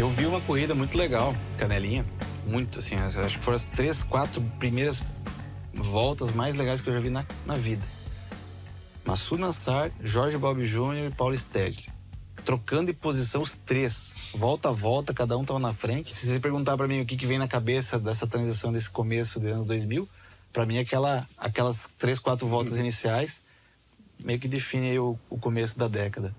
Eu vi uma corrida muito legal, Canelinha. Muito, assim, acho que foram as 3, 4 primeiras voltas mais legais que eu já vi na vida. Massu Nassar, Jorge Balbi Júnior e Paulo Stedley. Trocando de posição os três. Volta a volta, cada um tava na frente. Se você perguntar pra mim o que vem na cabeça dessa transição, desse começo dos anos 2000, pra mim aquelas 3, 4 voltas iniciais meio que define aí o começo da década.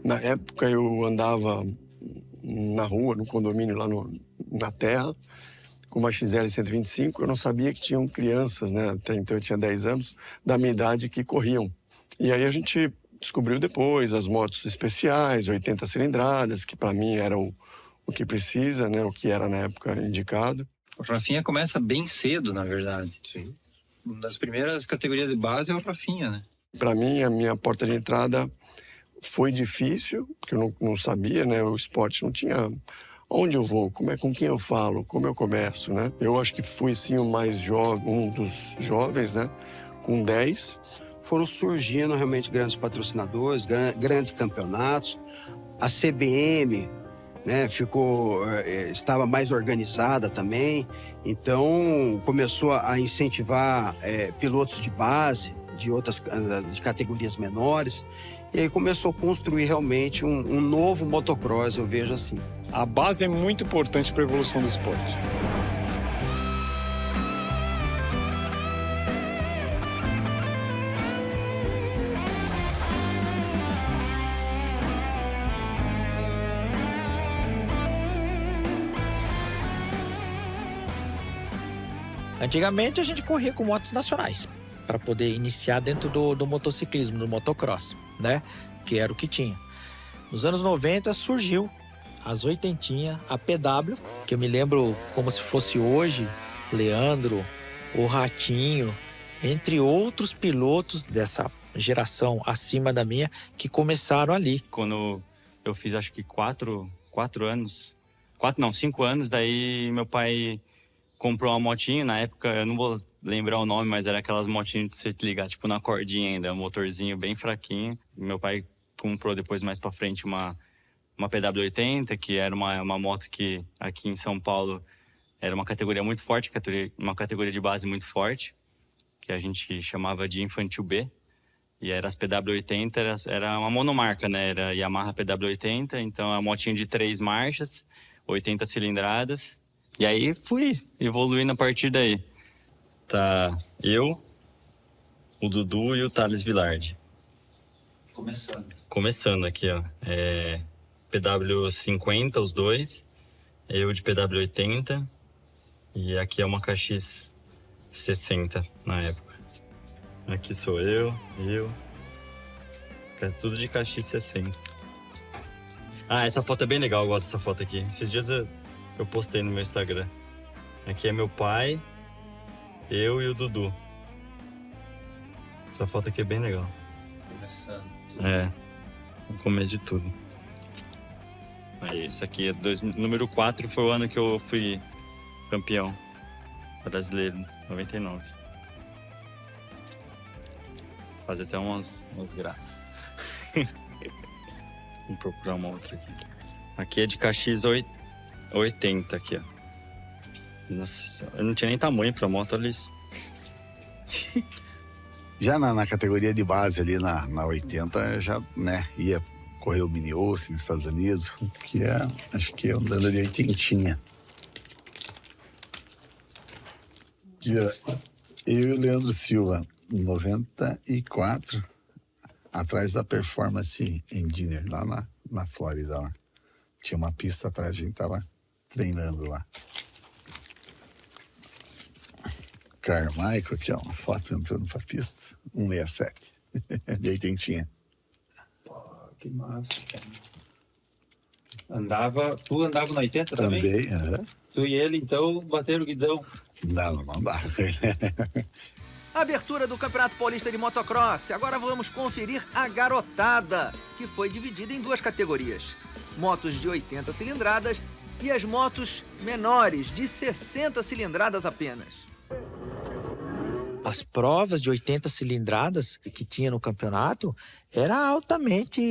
Na época eu andava na rua, no condomínio lá na terra, com uma XL 125. Eu não sabia que tinham crianças, né? Até então eu tinha 10 anos, da minha idade que corriam. E aí a gente descobriu depois as motos especiais, 80 cilindradas, que para mim eram o que precisa, né? O que era na época indicado. O Rafinha começa bem cedo, na verdade. Sim. Uma das primeiras categorias de base é o Rafinha, né? Para mim, a minha porta de entrada foi difícil, porque eu não sabia, né? O esporte não tinha onde eu vou, com quem eu falo, como eu começo, né? Eu acho que fui, sim, o mais jovem, um dos jovens, né? Com 10. Foram surgindo realmente grandes patrocinadores, grandes campeonatos. A CBM, né, estava mais organizada também. Então, começou a incentivar pilotos de base, de categorias menores. E aí começou a construir realmente um novo motocross, eu vejo assim. A base é muito importante para a evolução do esporte. Antigamente a gente corria com motos nacionais para poder iniciar dentro do motociclismo, do motocross, né? Que era o que tinha. Nos anos 90 surgiu as oitentinhas, a PW, que eu me lembro como se fosse hoje, Leandro, o Ratinho, entre outros pilotos dessa geração acima da minha, que começaram ali. Quando eu fiz acho que 5 anos, daí meu pai comprou uma motinha, na época, eu não vou lembrar o nome, mas era aquelas motinhas de você te ligar, tipo, na cordinha ainda, um motorzinho bem fraquinho. Meu pai comprou depois, mais pra frente, uma PW80, que era uma moto que aqui em São Paulo era uma categoria muito forte, uma categoria de base muito forte, que a gente chamava de Infantil B. E era as PW80, era uma monomarca, né? Era Yamaha PW80, então a motinha de 3 marchas, 80 cilindradas. E aí fui evoluindo a partir daí. Tá eu, o Dudu e o Thales Villardi. Começando aqui, ó. PW50 os dois, eu de PW80 e aqui é uma KX 60 na época. Aqui sou eu. É tudo de KX 60. Ah, essa foto é bem legal, eu gosto dessa foto aqui. Esses dias eu postei no meu Instagram. Aqui é meu pai, eu e o Dudu. Essa foto aqui é bem legal. Começando. No começo de tudo. Aí, esse aqui é número 4, foi o ano que eu fui campeão brasileiro, 99. Fazer até umas graças. Vamos procurar uma outra aqui. Aqui é de KX 80 aqui, ó. Nossa, eu não tinha nem tamanho pra moto, olha isso. Já na categoria de base ali na 80, já, né, ia correr o Mini Oce nos Estados Unidos, que acho que é um dano de 80. Aqui, ó. Eu e o Leandro Silva, em 94, atrás da Performance Engineer, lá na Flórida. Lá. Tinha uma pista atrás, a gente tava treinando lá. Carmichael, aqui, ó, uma foto entrando pra pista. 167. De oitentinha. Pô, que massa, cara. Tu andava no 80 também? Andei, Tu e ele, então, bateram o guidão. Não dá. Abertura do Campeonato Paulista de Motocross. Agora vamos conferir a garotada, que foi dividida em 2 categorias. Motos de 80 cilindradas e as motos menores, de 60 cilindradas apenas. As provas de 80 cilindradas que tinha no campeonato era altamente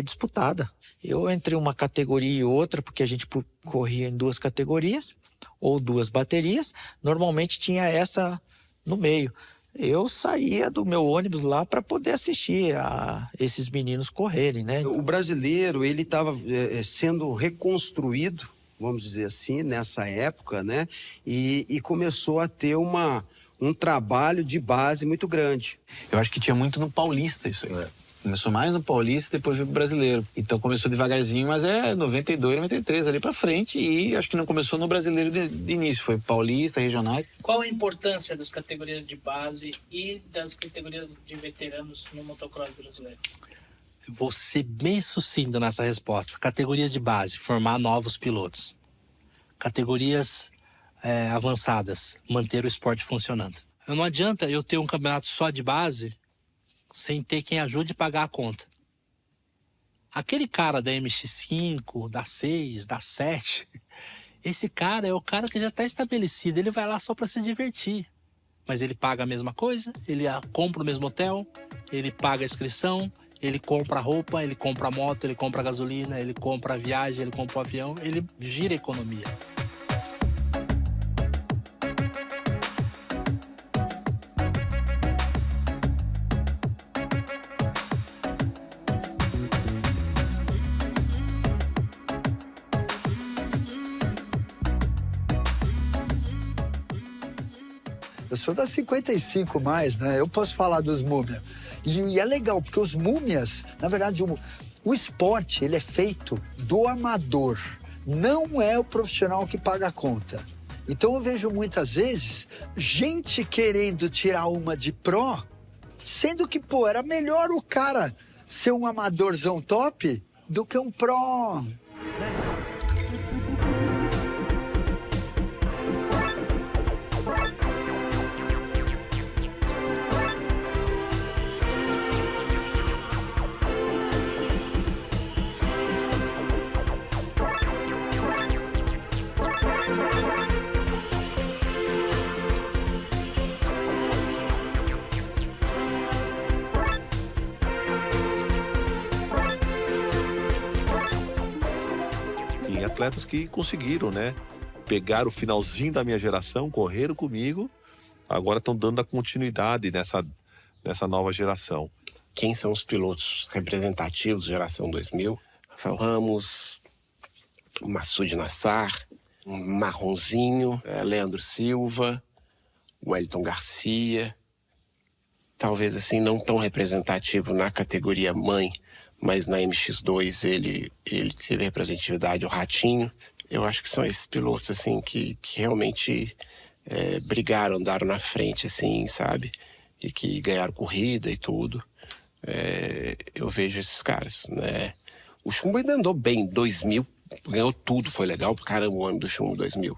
disputada. Eu entre uma categoria e outra, porque a gente corria em 2 categorias ou 2 baterias, normalmente tinha essa no meio. Eu saía do meu ônibus lá para poder assistir a esses meninos correrem, né? O brasileiro, ele estava sendo reconstruído, vamos dizer assim, nessa época, né? E começou a ter um trabalho de base muito grande. Eu acho que tinha muito no Paulista isso aí. Começou mais no Paulista, depois veio pro Brasileiro. Então começou devagarzinho, mas é 92, 93 ali pra frente. E acho que não começou no Brasileiro de início. Foi Paulista, regionais. Qual a importância das categorias de base e das categorias de veteranos no motocross brasileiro? Vou ser bem sucinto nessa resposta. Categorias de base, formar novos pilotos. Categorias avançadas, manter o esporte funcionando. Não adianta eu ter um campeonato só de base sem ter quem ajude a pagar a conta. Aquele cara da MX5, da 6, da 7, esse cara é o cara que já está estabelecido. Ele vai lá só para se divertir. Mas ele paga a mesma coisa, ele compra o mesmo hotel, ele paga a inscrição, ele compra a roupa, ele compra a moto, ele compra a gasolina, ele compra a viagem, ele compra o avião, ele gira a economia. Eu sou da 55 mais, né? Eu posso falar dos múmias. E é legal, porque os múmias, na verdade, o esporte, ele é feito do amador. Não é o profissional que paga a conta. Então eu vejo muitas vezes gente querendo tirar uma de pró, sendo que, pô, era melhor o cara ser um amadorzão top do que um pró, né? Atletas que conseguiram, né? Pegar o finalzinho da minha geração, correram comigo, agora estão dando a continuidade nessa nova geração. Quem são os pilotos representativos da geração 2000? Rafael Ramos, Massoud Nassar, Marronzinho, Leandro Silva, Wellington Garcia. Talvez assim não tão representativo na categoria mãe, mas na MX2 ele teve representatividade, o Ratinho. Eu acho que são esses pilotos assim que realmente brigaram, andaram na frente, assim, sabe? E que ganharam corrida e tudo. Eu vejo esses caras, né? O Chumbo ainda andou bem, 2000, ganhou tudo, foi legal pra caramba o ano do Chumbo 2000.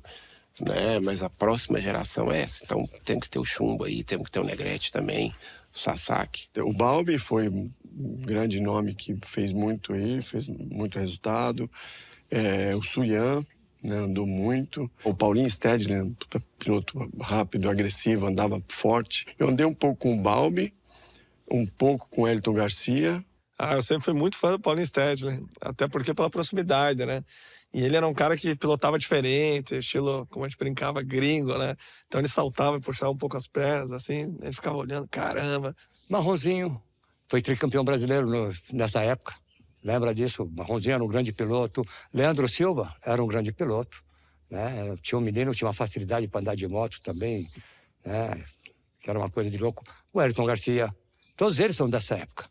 Né? Mas a próxima geração é essa, então tem que ter o Chumbo aí, temos que ter o Negrete também, o Sasaki. O Balbi foi um grande nome que fez muito aí, fez muito resultado. O Suyan, né, andou muito. O Paulinho Stedler, piloto rápido, agressivo, andava forte. Eu andei um pouco com o Balbi, um pouco com o Wellington Garcia. Eu sempre fui muito fã do Paulinho Stedler, até porque pela proximidade, né? E ele era um cara que pilotava diferente, estilo, como a gente brincava, gringo, né? Então ele saltava e puxava um pouco as pernas, assim, a gente ficava olhando, caramba. Marronzinho foi tricampeão brasileiro nessa época, lembra disso? Marronzinho era um grande piloto. Leandro Silva era um grande piloto, né? Tinha um menino, tinha uma facilidade para andar de moto também né? Que era uma coisa de louco. O Ayrton Garcia, todos eles são dessa época.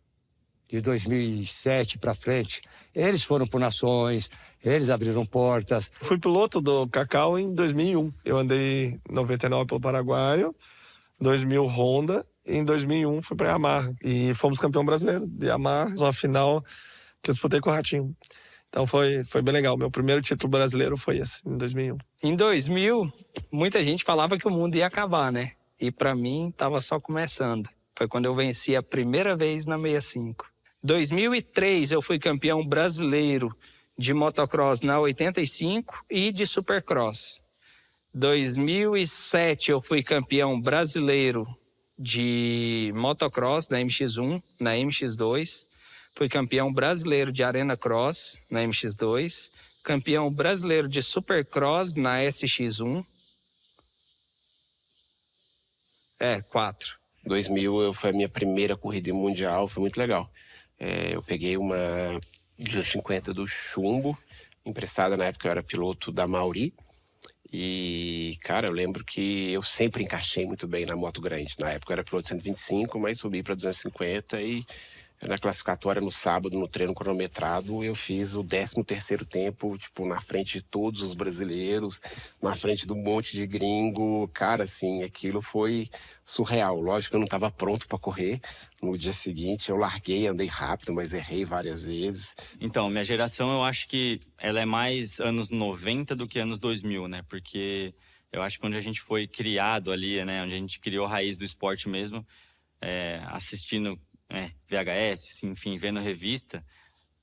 De 2007 para frente, eles foram por Nações, eles abriram portas. Fui piloto do Cacau em 2001. Eu andei em 99 pelo Paraguaio, 2000 Honda, e em 2001 fui para Yamaha. E fomos campeão brasileiro de Yamaha, uma final que eu disputei com o Ratinho. Então foi bem legal. Meu primeiro título brasileiro foi esse, em 2001. Em 2000, muita gente falava que o mundo ia acabar, né? E para mim, estava só começando. Foi quando eu venci a primeira vez na 65. 2003, eu fui campeão brasileiro de motocross na 85 e de supercross. 2007, eu fui campeão brasileiro de motocross na MX1, na MX2. Fui campeão brasileiro de Arena Cross na MX2. Campeão brasileiro de supercross na SX1. 4. 2000 foi a minha primeira corrida mundial, foi muito legal. Eu peguei uma 250 do Chumbo, emprestada na época, eu era piloto da Mauri. E, cara, eu lembro que eu sempre encaixei muito bem na moto grande. Na época eu era piloto de 125, mas subi para 250 e na classificatória no sábado, no treino cronometrado, eu fiz o 13º tempo, tipo, na frente de todos os brasileiros, na frente de um monte de gringo. Cara, assim, aquilo foi surreal. Lógico que eu não estava pronto para correr. No dia seguinte eu larguei, andei rápido, mas errei várias vezes. Então, minha geração, eu acho que ela é mais anos 90 do que anos 2000, né? Porque eu acho que onde a gente foi criado ali, né? Onde a gente criou a raiz do esporte mesmo, assistindo VHS, assim, enfim, vendo revista,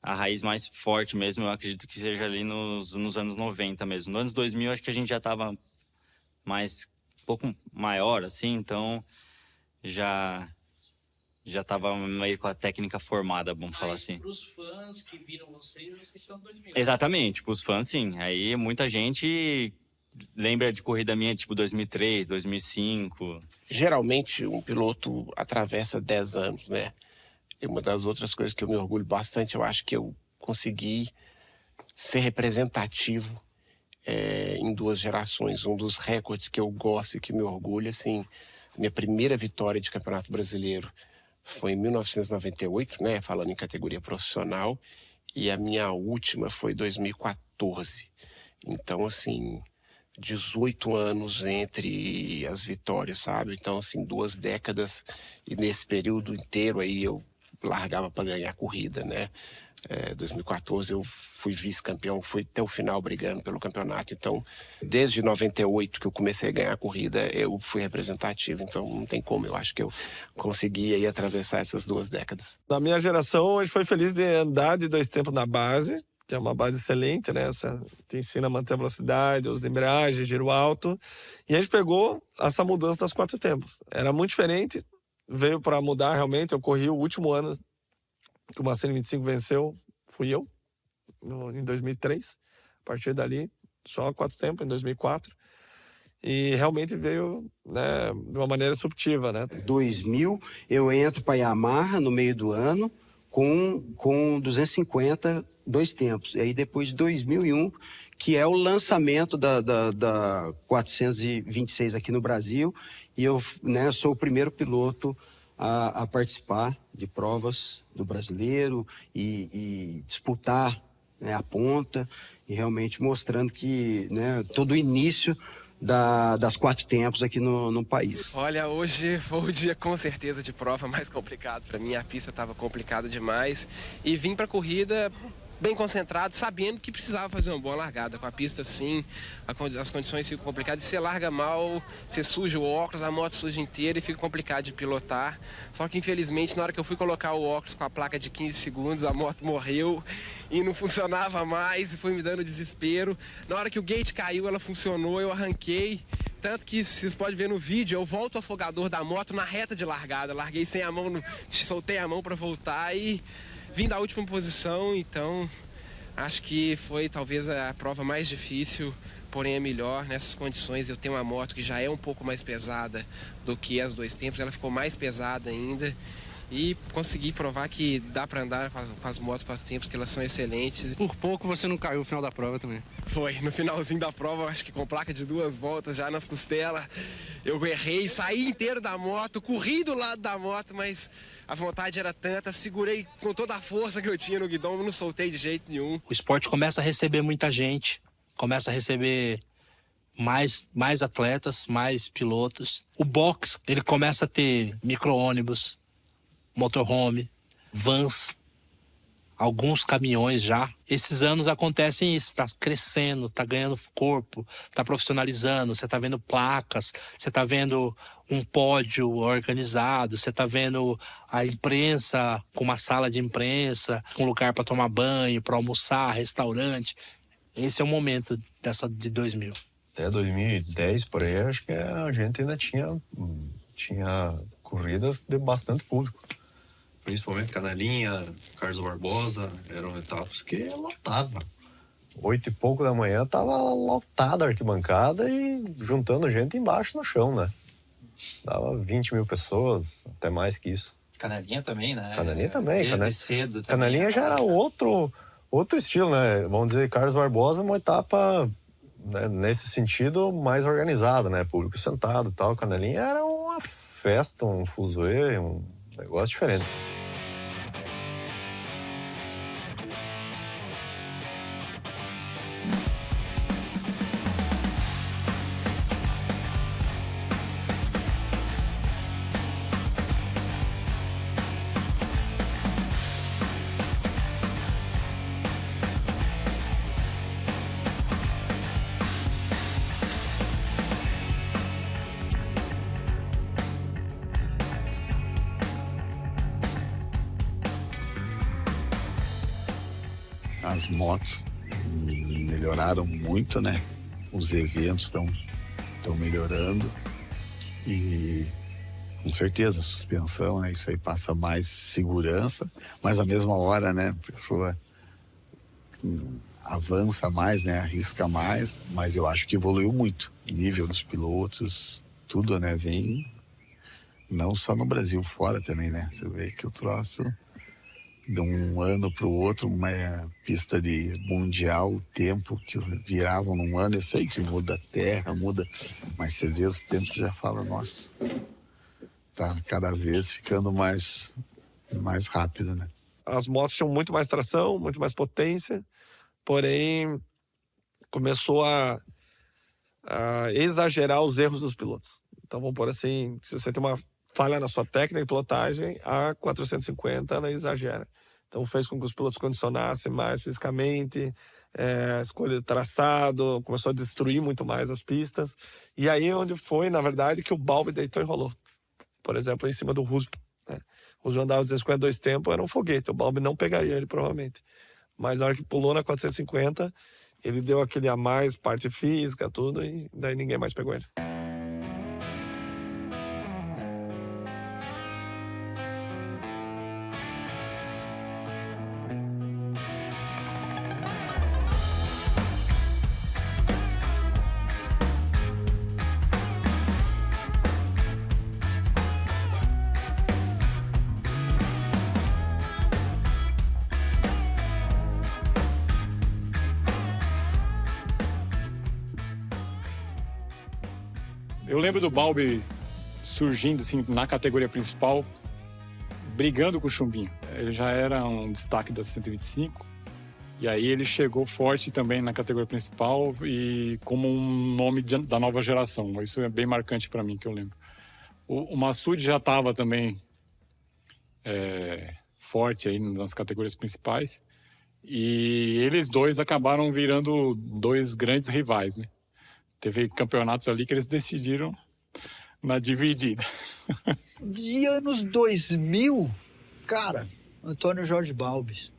a raiz mais forte mesmo, eu acredito que seja ali nos anos 90 mesmo. Nos anos 2000, acho que a gente já estava um pouco maior, assim, então já estava meio com a técnica formada, vamos falar assim. Para os fãs que viram vocês são 2000. Exatamente, para os fãs, sim. Aí muita gente lembra de corrida minha, tipo 2003, 2005. Geralmente, um piloto atravessa 10 anos, né? E uma das outras coisas que eu me orgulho bastante, eu acho que eu consegui ser representativo em 2 gerações. Um dos recordes que eu gosto e que me orgulho, assim, minha primeira vitória de campeonato brasileiro foi em 1998, né? Falando em categoria profissional. E a minha última foi em 2014. Então, assim, 18 anos entre as vitórias, sabe? Então, assim, 2 décadas, e nesse período inteiro aí eu largava para ganhar corrida, né? 2014 eu fui vice-campeão, fui até o final brigando pelo campeonato. Então, desde 98 que eu comecei a ganhar corrida, eu fui representativo. Então, não tem como, eu acho que eu consegui aí atravessar essas 2 décadas. Da minha geração, a gente foi feliz de andar de 2 tempos na base, que é uma base excelente, né? Você te ensina a manter a velocidade, uso de embreagem, giro alto. E a gente pegou essa mudança das 4 tempos. Era muito diferente, veio para mudar realmente. Eu corri o último ano que o Massini 25 venceu, fui eu, em 2003. A partir dali, só 4 tempos, em 2004. E realmente veio, né, de uma maneira subtiva, né? 2000, eu entro para Yamaha no meio do ano, com 250, 2 tempos. E aí depois de 2001, que é o lançamento da 426 aqui no Brasil, e eu, né, sou o primeiro piloto a participar de provas do brasileiro e disputar, né, a ponta, e realmente mostrando que, né, todo o início das 4 tempos aqui no país. Olha, hoje foi o dia com certeza de prova mais complicado para mim. A pista estava complicada demais e vim para a corrida bem concentrado, sabendo que precisava fazer uma boa largada. Com a pista, sim, as condições ficam complicadas. E você larga mal, você suja o óculos, a moto suja inteira e fica complicado de pilotar. Só que, infelizmente, na hora que eu fui colocar o óculos com a placa de 15 segundos, a moto morreu e não funcionava mais e foi me dando desespero. Na hora que o gate caiu, ela funcionou, eu arranquei. Tanto que, vocês podem ver no vídeo, eu volto o afogador da moto na reta de largada. Larguei sem a mão, soltei a mão para voltar e vim da última posição. Então acho que foi talvez a prova mais difícil, porém é melhor nessas condições. Eu tenho uma moto que já é um pouco mais pesada do que as 2 tempos, ela ficou mais pesada ainda e consegui provar que dá para andar com as motos para tempos, que elas são excelentes. Por pouco você não caiu no final da prova também. Foi, no finalzinho da prova, acho que com placa de 2 voltas já nas costelas, eu errei, saí inteiro da moto, corri do lado da moto, mas a vontade era tanta, segurei com toda a força que eu tinha no guidão, não soltei de jeito nenhum. O esporte começa a receber muita gente, começa a receber mais atletas, mais pilotos. O boxe, ele começa a ter micro-ônibus, motorhome, vans, alguns caminhões já. Esses anos acontecem isso, tá crescendo, tá ganhando corpo, tá profissionalizando, você tá vendo placas, você tá vendo um pódio organizado, você tá vendo a imprensa com uma sala de imprensa, com lugar para tomar banho, para almoçar, restaurante. Esse é o momento de 2000. Até 2010, por aí, acho que a gente ainda tinha corridas de bastante público. Principalmente Canelinha, Carlos Barbosa, eram etapas que lotava. 8 e pouco da manhã tava lotada a arquibancada e juntando gente embaixo no chão, né? Dava 20 mil pessoas, até mais que isso. Canelinha também, né? Canelinha também. Desde cedo também. Canelinha já era outro estilo, né? Vamos dizer, Carlos Barbosa, uma etapa, né, nesse sentido, mais organizada, né? Público sentado e tal. Canelinha era uma festa, um fuzuê, um negócio diferente. As motos melhoraram muito, né? Os eventos estão melhorando e com certeza a suspensão, né? Isso aí passa mais segurança, mas à mesma hora, né? A pessoa avança mais, né? Arrisca mais, mas eu acho que evoluiu muito. O nível dos pilotos, tudo, né? Vem não só no Brasil, fora também, né? Você vê que o troço de um ano para o outro, uma pista de mundial, o tempo que viravam num ano, eu sei que muda a terra, muda, mas você vê os tempos, você já fala, nossa, tá cada vez ficando mais rápido, né? As motos tinham muito mais tração, muito mais potência, porém começou a exagerar os erros dos pilotos. Então vamos pôr assim, se você tem uma falha na sua técnica de pilotagem, a 450 ela exagera. Então fez com que os pilotos condicionassem mais fisicamente, escolha de traçado, começou a destruir muito mais as pistas. E aí onde foi, na verdade, que o Balbi deitou e rolou. Por exemplo, em cima do Rusby. Né? O Rusby andava 252 tempo, era um foguete. O Balbi não pegaria ele, provavelmente. Mas na hora que pulou na 450, ele deu aquele a mais, parte física, tudo, e daí ninguém mais pegou ele. Eu lembro do Balbi surgindo assim, na categoria principal, brigando com o Chumbinho. Ele já era um destaque da 125, e aí ele chegou forte também na categoria principal e como um nome da nova geração. Isso é bem marcante para mim, que eu lembro. O Massoud já estava também forte aí nas categorias principais, e eles dois acabaram virando dois grandes rivais, né? Teve campeonatos ali que eles decidiram na dividida. De anos 2000, cara, Antônio Jorge Balbi.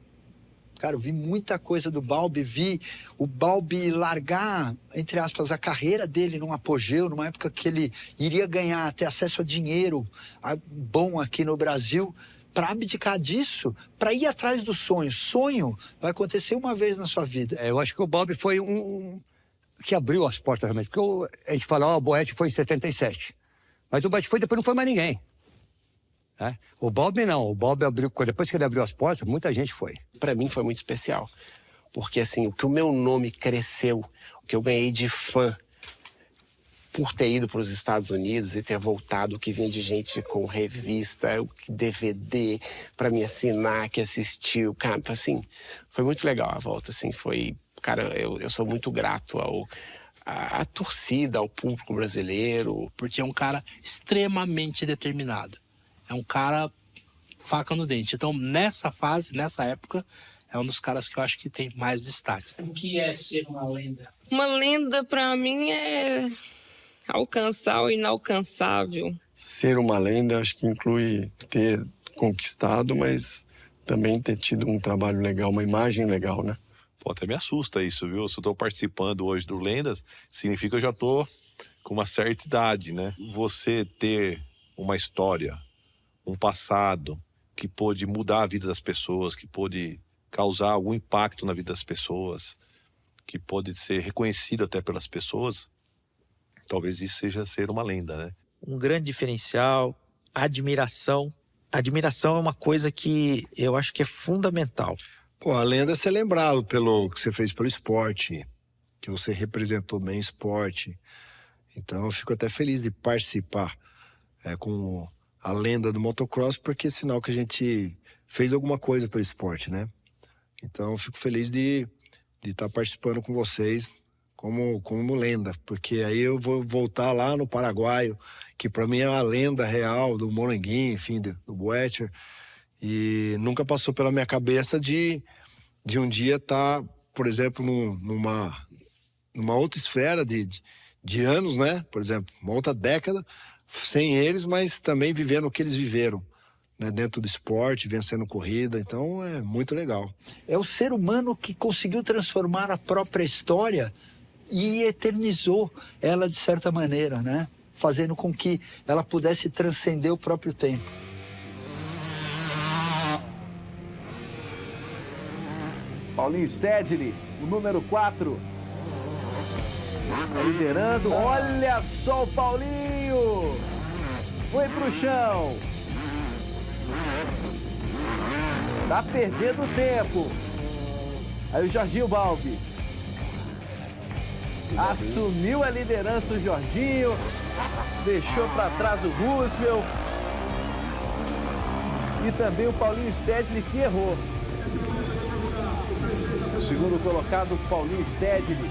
Cara, eu vi muita coisa do Balbi, vi o Balbi largar, entre aspas, a carreira dele num apogeu, numa época que ele iria ganhar, ter acesso a dinheiro bom aqui no Brasil, para abdicar disso, para ir atrás do sonho. Sonho vai acontecer uma vez na sua vida. Eu acho que o Balbi foi que abriu as portas realmente. Porque a gente fala, o Boete foi em 77. Mas o Boete foi, depois não foi mais ninguém. O Balbi não, o Balbi abriu, depois que ele abriu as portas, muita gente foi. Para mim foi muito especial, porque assim, o que o meu nome cresceu, o que eu ganhei de fã por ter ido para os Estados Unidos e ter voltado, o que vinha de gente com revista, o DVD para me assinar, que assistiu, cara, assim, foi muito legal a volta, assim, foi, cara, eu sou muito grato à torcida, ao público brasileiro. Porque é um cara extremamente determinado. É um cara faca no dente. Então, nessa fase, nessa época, é um dos caras que eu acho que tem mais destaque. O que é ser uma lenda? Uma lenda, pra mim, é alcançar o inalcançável. Ser uma lenda, acho que inclui ter conquistado, mas também ter tido um trabalho legal, uma imagem legal, né? Pô, até me assusta isso, viu? Se eu tô participando hoje do Lendas, significa que eu já tô com uma certa idade, né? Você ter uma história, um passado que pôde mudar a vida das pessoas, que pôde causar algum impacto na vida das pessoas, que pode ser reconhecido até pelas pessoas, talvez isso seja ser uma lenda, né? Um grande diferencial, admiração. Admiração é uma coisa que eu acho que é fundamental. Pô, a lenda é ser lembrado pelo que você fez pelo esporte, que você representou bem o esporte. Então eu fico até feliz de participar com a lenda do motocross, porque é sinal que a gente fez alguma coisa pelo esporte, né? Então eu fico feliz de estar participando com vocês como lenda, porque aí eu vou voltar lá no Paraguaio, que para mim é uma lenda real do Moranguinho, enfim, do Boettcher. E nunca passou pela minha cabeça de um dia estar, por exemplo, numa outra esfera de anos, né? Por exemplo, uma outra década, sem eles, mas também vivendo o que eles viveram, né? Dentro do esporte, vencendo corrida. Então é muito legal. É o ser humano que conseguiu transformar a própria história e eternizou ela de certa maneira, né? Fazendo com que ela pudesse transcender o próprio tempo. Paulinho Stedley, o número 4. Liderando. Olha só o Paulinho! Foi pro chão. Tá perdendo tempo. Aí o Jorginho Balbi. Assumiu a liderança o Jorginho. Deixou para trás o Roosevelt. E também o Paulinho Stedley, que errou. O segundo colocado, Paulinho Stedley.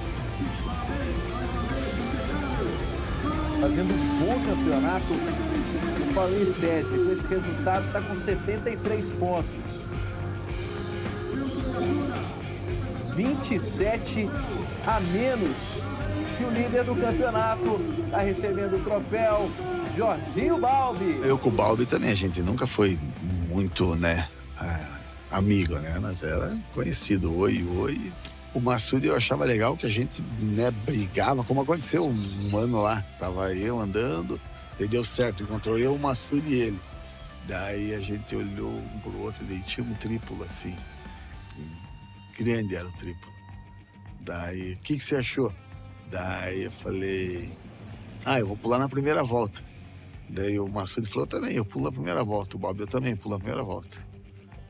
Fazendo um bom campeonato. O Paulinho Stedley, com esse resultado, está com 73 pontos. 27 a menos que o líder do campeonato. Está recebendo o troféu Jorginho Balbi. Eu com o Balbi também, a gente nunca foi muito, né, amigo, né? Nós era conhecido, oi. O Massoud eu achava legal que a gente, né, brigava, como aconteceu um ano lá. Estava eu andando, daí deu certo, encontrou eu, o Massoud e ele. Daí a gente olhou um pro outro e tinha um triplo assim. Grande era o triplo. Daí, o que você achou? Daí eu falei, eu vou pular na primeira volta. Daí o Massoud falou também, eu pulo na primeira volta. O Balbi eu também pulo na primeira volta.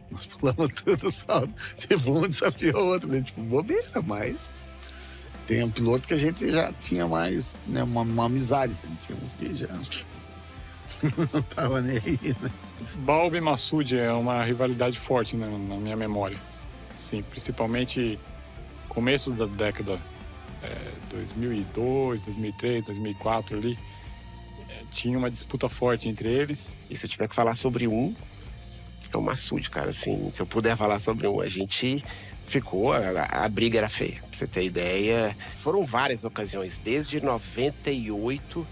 Nós pulamos tudo salto. Tipo, um desafiou o outro, né? Tipo, bobeira, mas tem um piloto que a gente já tinha mais, né, uma amizade. Tinha uns que já não tava nem aí, né? Balbi e Massoud é uma rivalidade forte, né, na minha memória. Sim, principalmente começo da década 2002, 2003, 2004 ali. Tinha uma disputa forte entre eles. E se eu tiver que falar sobre um, é o Massoud, cara, assim, se eu puder falar sobre um, a gente ficou, a briga era feia, pra você ter ideia. Foram várias ocasiões, desde 98,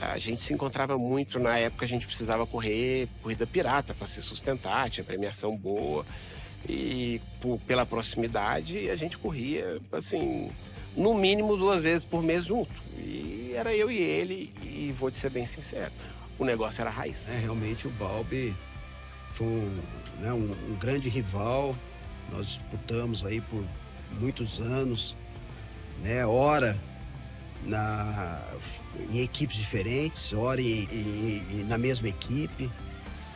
a gente se encontrava muito, na época a gente precisava correr corrida pirata para se sustentar, tinha premiação boa, e pela proximidade a gente corria, assim, no mínimo 2 vezes por mês junto, e era eu e ele, e vou te ser bem sincero, o negócio era raiz. Realmente o Balbi foi um grande rival, nós disputamos aí por muitos anos, né? Ora em equipes diferentes, ora na mesma equipe.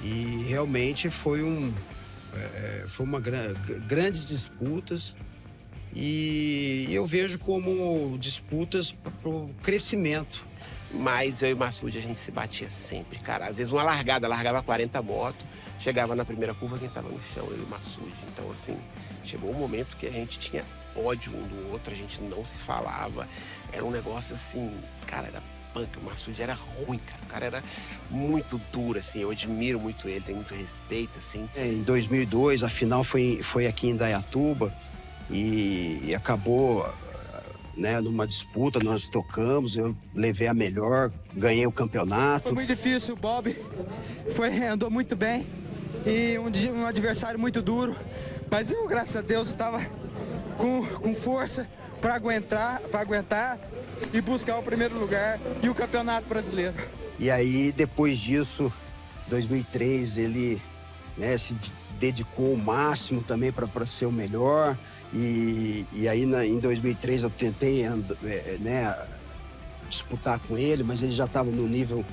E realmente foi uma grandes disputas, e eu vejo como disputas para o crescimento. Mas eu e o Massoud, a gente se batia sempre, cara. Às vezes uma largava 40 motos, chegava na primeira curva, quem tava no chão, eu e o Massoud. Então, assim, chegou um momento que a gente tinha ódio um do outro, a gente não se falava. Era um negócio assim, cara, era punk. O Massoud era ruim, cara. O cara era muito duro, assim. Eu admiro muito ele, tenho muito respeito, assim. Em 2002, a final foi aqui em Indaiatuba e acabou, né, numa disputa, nós trocamos, eu levei a melhor, ganhei o campeonato. Foi muito difícil, o Bob andou muito bem e um adversário muito duro, mas eu, graças a Deus, estava com força para aguentar e buscar o primeiro lugar e o campeonato brasileiro. E aí, depois disso, 2003, ele, né, se dedicou ao máximo também para ser o melhor. E aí, em 2003, eu tentei, né, disputar com ele, mas ele já estava no nível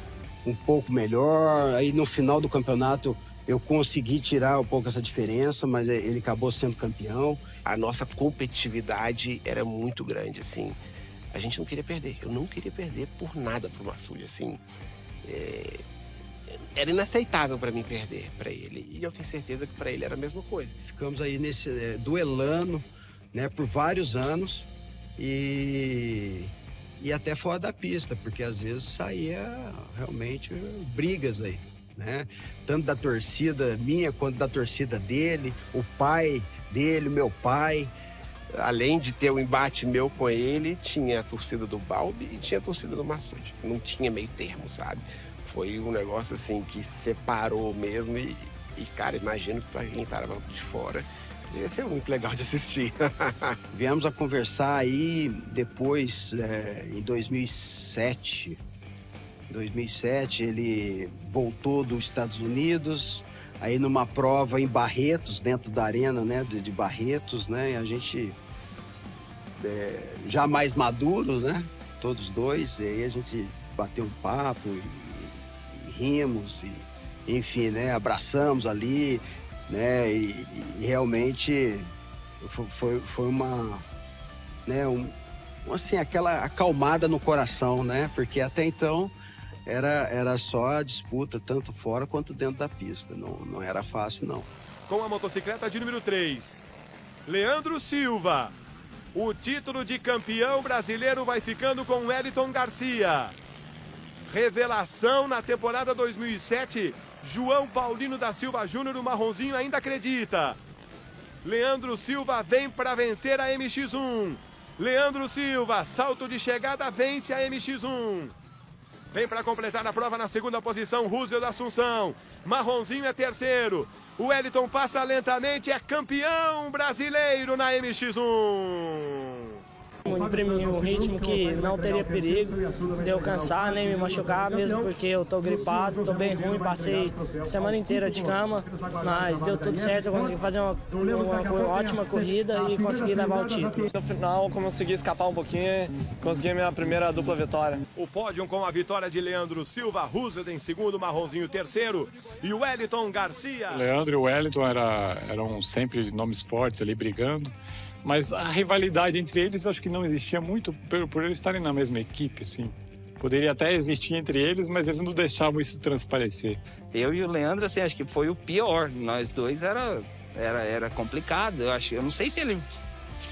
um pouco melhor. Aí, no final do campeonato, eu consegui tirar um pouco essa diferença, mas ele acabou sendo campeão. A nossa competitividade era muito grande, assim. A gente não queria perder. Eu não queria perder por nada pro Massoud, assim. Era inaceitável para mim perder para ele. E eu tenho certeza que para ele era a mesma coisa. Ficamos aí duelando, né, por vários anos e até fora da pista, porque às vezes saía realmente brigas aí, né? Tanto da torcida minha quanto da torcida dele, o pai dele, meu pai. Além de ter o embate meu com ele, tinha a torcida do Balbi e tinha a torcida do Massoud. Não tinha meio termo, sabe? Foi um negócio assim que separou mesmo e cara, imagino que pra quem estava de fora devia ser muito legal de assistir. Viemos a conversar aí depois, em 2007. Em 2007 ele voltou dos Estados Unidos, aí numa prova em Barretos, dentro da arena, né, de Barretos, né, e a gente já mais maduros, né, todos dois, e aí a gente bateu um papo e rimos, e, enfim, né, abraçamos ali, né, e realmente foi uma, né, assim, aquela acalmada no coração, né, porque até então era só a disputa, tanto fora quanto dentro da pista, não era fácil, não. Com a motocicleta de número 3, Leandro Silva. O título de campeão brasileiro vai ficando com Wellington Garcia. Revelação na temporada 2007, João Paulino da Silva Júnior, o marronzinho, ainda acredita. Leandro Silva vem para vencer a MX1. Leandro Silva, salto de chegada, vence a MX1. Vem para completar a prova na segunda posição, Roosevelt da Assunção. Marronzinho é terceiro. O Wellington passa lentamente, é campeão brasileiro na MX1. Imprimi um ritmo que não teria perigo de eu cansar nem me machucar, mesmo porque eu tô gripado, tô bem ruim, passei a semana inteira de cama, mas deu tudo certo, eu consegui fazer uma ótima corrida e consegui levar o título. No final, consegui escapar um pouquinho, consegui a minha primeira dupla vitória. O pódio com a vitória de Leandro Silva, Roosevelt em segundo, Marronzinho terceiro e o Wellington Garcia. Leandro e o Wellington eram sempre nomes fortes ali brigando. Mas a rivalidade entre eles, eu acho que não existia muito por eles estarem na mesma equipe, assim. Poderia até existir entre eles, mas eles não deixavam isso transparecer. Eu e o Leandro, assim, acho que foi o pior. Nós dois era complicado. Eu não sei se ele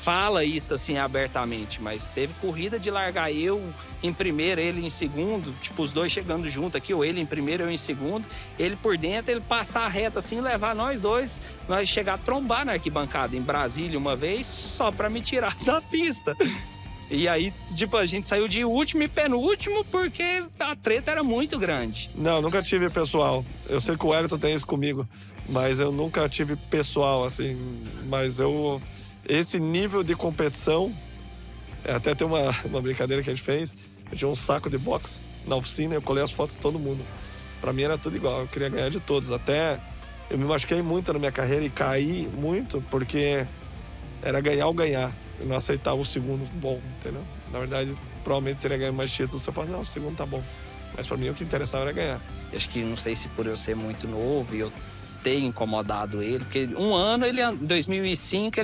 fala isso, assim, abertamente, mas teve corrida de largar eu em primeiro, ele em segundo, tipo, os dois chegando junto aqui, ou ele em primeiro, eu em segundo, ele por dentro, ele passar a reta assim, levar nós dois, nós chegar a trombar na arquibancada em Brasília uma vez, só pra me tirar da pista. E aí, tipo, a gente saiu de último e penúltimo porque a treta era muito grande. Não, nunca tive pessoal. Eu sei que o Wellington tem isso comigo, mas eu nunca tive pessoal, assim, mas esse nível de competição, até tem uma brincadeira que a gente fez, eu tinha um saco de boxe na oficina, eu colei as fotos de todo mundo. Pra mim era tudo igual, eu queria ganhar de todos. Até eu me machuquei muito na minha carreira e caí muito, porque era ganhar ou ganhar. Eu não aceitava o segundo bom, entendeu? Na verdade, provavelmente teria ganho mais títulos. Você fala, não, o segundo tá bom. Mas para mim o que interessava era ganhar. Acho que não sei se por eu ser muito novo e eu ter incomodado ele, porque um ano, em 2005,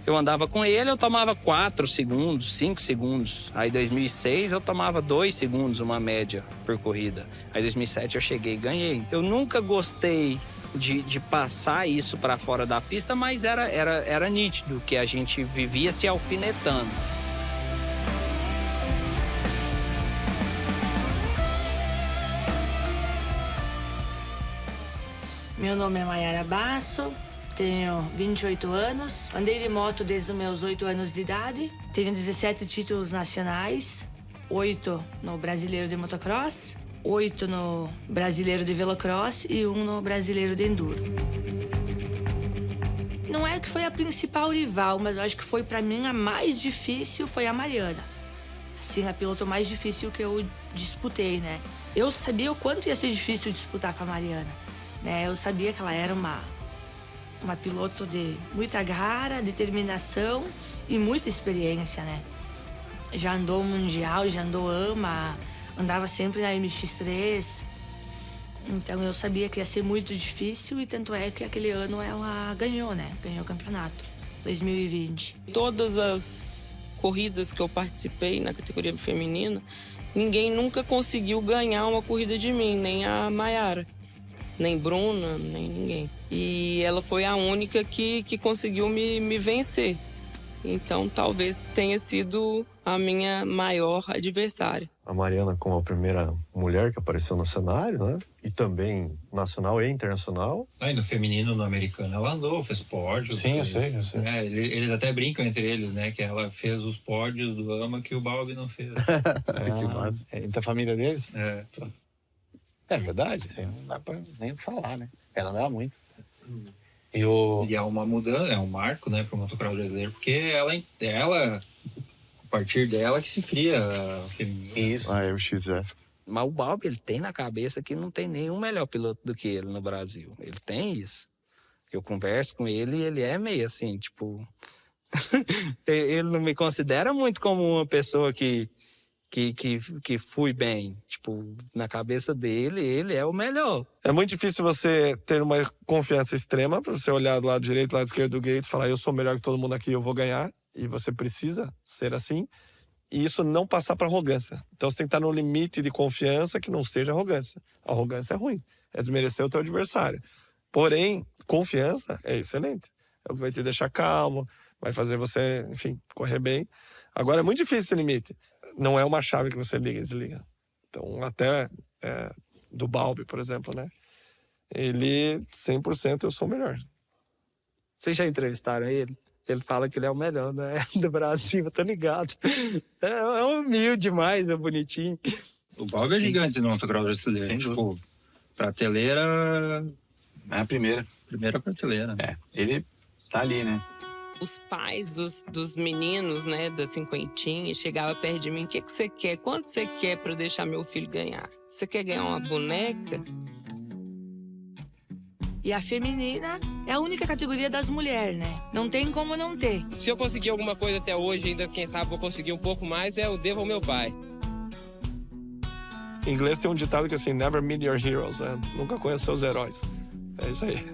eu andava com ele, eu tomava 4 segundos, 5 segundos. Aí em 2006 eu tomava 2 segundos, uma média por corrida. Aí em 2007 eu cheguei e ganhei. Eu nunca gostei de passar isso para fora da pista, mas era nítido que a gente vivia se alfinetando. Meu nome é Mayara Basso, tenho 28 anos, andei de moto desde os meus 8 anos de idade, tenho 17 títulos nacionais, 8 no Brasileiro de Motocross, 8 no Brasileiro de Velocross e 1 no Brasileiro de Enduro. Não é que foi a principal rival, mas eu acho que foi pra mim a mais difícil, foi a Mariana. Assim, a piloto mais difícil que eu disputei, né? Eu sabia o quanto ia ser difícil disputar com a Mariana. Eu sabia que ela era uma piloto de muita garra, determinação e muita experiência, né? Já andou mundial, já andou AMA, andava sempre na MX3. Então eu sabia que ia ser muito difícil e tanto é que aquele ano ela ganhou, né? Ganhou o campeonato, 2020. Todas as corridas que eu participei na categoria feminina, ninguém nunca conseguiu ganhar uma corrida de mim, nem a Mayara. Nem Bruna, nem ninguém. E ela foi a única que conseguiu me vencer. Então, talvez tenha sido a minha maior adversária. A Mariana como a primeira mulher que apareceu no cenário, né? E também nacional e internacional. E no feminino, no americano, ela andou, fez pódio. Sim, eu sei. Eles até brincam entre eles, né? Que ela fez os pódios do AMA que o Balbi não fez. Que massa. Da família deles? É. É verdade, isso aí não dá pra nem falar, né? Ela andava muito. E é uma mudança, é um marco, né, pro motocross brasileiro, porque ela, a partir dela que se cria o feminino. Isso. É o XF. Mas o Balbi, ele tem na cabeça que não tem nenhum melhor piloto do que ele no Brasil. Ele tem isso. Eu converso com ele e ele é meio assim, tipo... ele não me considera muito como uma pessoa que fui bem. Tipo, na cabeça dele, ele é o melhor. É muito difícil você ter uma confiança extrema para você olhar do lado direito, do lado esquerdo do gate e falar, eu sou melhor que todo mundo aqui, eu vou ganhar. E você precisa ser assim. E isso não passar para arrogância. Então você tem que estar no limite de confiança que não seja arrogância. Arrogância é ruim. É desmerecer o teu adversário. Porém, confiança é excelente. É o que vai te deixar calmo, vai fazer você, enfim, correr bem. Agora é muito difícil esse limite. Não é uma chave que você liga e desliga. Então, até do Balbi, por exemplo, né? Ele, 100%, eu sou o melhor. Vocês já entrevistaram ele? Ele fala que ele é o melhor, né? Do Brasil, tô ligado. É humilde demais, é bonitinho. O Balbi é gigante no motocross brasileiro. Sem tipo, prateleira... É a primeira. Primeira prateleira. Ele tá ali, né? Os pais dos meninos, né, da cinquentinha, chegavam perto de mim. O que você quer? Quanto você quer para eu deixar meu filho ganhar? Você quer ganhar uma boneca? E a feminina é a única categoria das mulheres, né? Não tem como não ter. Se eu conseguir alguma coisa até hoje, ainda quem sabe vou conseguir um pouco mais, eu devo ao meu pai. Em inglês tem um ditado que é assim, never meet your heroes, né? Nunca conheça seus heróis. É isso aí.